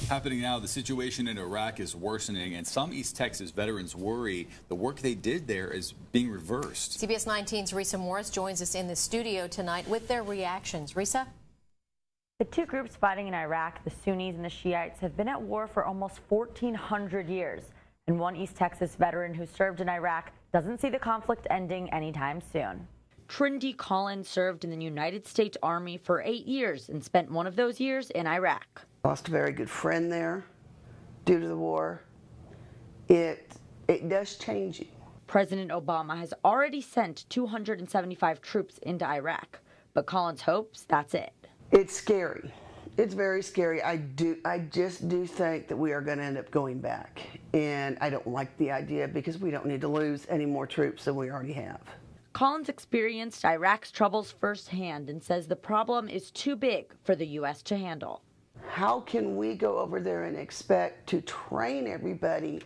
Happening now, the situation in Iraq is worsening, and some East Texas veterans worry the work they did there is being reversed. CBS 19's Risa Morris joins us in the studio tonight with their reactions. Risa? The two groups fighting in Iraq, the Sunnis and the Shiites, have been at war for almost 1,400 years. And one East Texas veteran who served in Iraq doesn't see the conflict ending anytime soon. Trinity Collins served in the United States Army for 8 years and spent one of those years in Iraq. Lost a very good friend there due to the war. It does change you. President Obama has already sent 275 troops into Iraq, but Collins hopes that's it. It's scary. It's very scary. I just do think that we are going to end up going back. And I don't like the idea because we don't need to lose any more troops than we already have. Collins experienced Iraq's troubles firsthand and says the problem is too big for the U.S. to handle. How can we go over there and expect to train everybody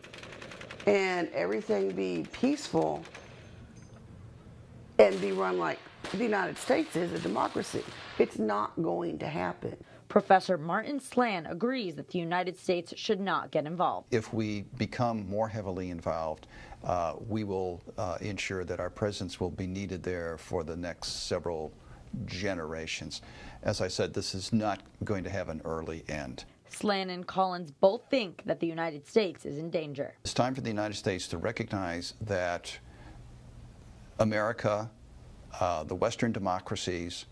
and everything be peaceful and be run like the United States is a democracy? It's not going to happen. Professor Martin Slan agrees that the United States should not get involved. If we become more heavily involved, we will ensure that our presence will be needed there for the next several generations. As I said, this is not going to have an early end. Slan and Collins both think that the United States is in danger. It's time for the United States to recognize that America, the Western democracies,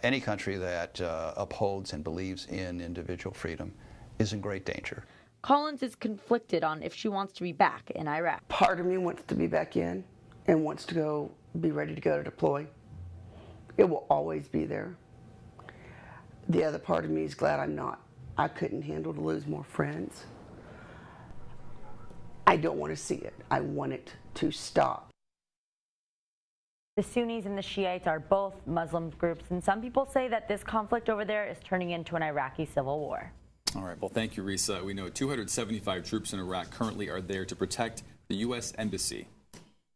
any country that upholds and believes in individual freedom is in great danger. Collins is conflicted on if she wants to be back in Iraq. Part of me wants to be back in and wants to be ready to go to deploy. It will always be there. The other part of me is glad I'm not. I couldn't handle to lose more friends. I don't want to see it. I want it to stop. The Sunnis and the Shiites are both Muslim groups, and some people say that this conflict over there is turning into an Iraqi civil war. All right, well, thank you, Risa. We know 275 troops in Iraq currently are there to protect the U.S. Embassy.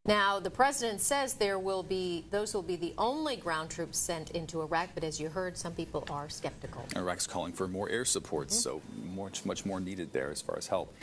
Now, the president says those will be the only ground troops sent into Iraq, but as you heard, some people are skeptical. Iraq's calling for more air support, so much more needed there as far as help.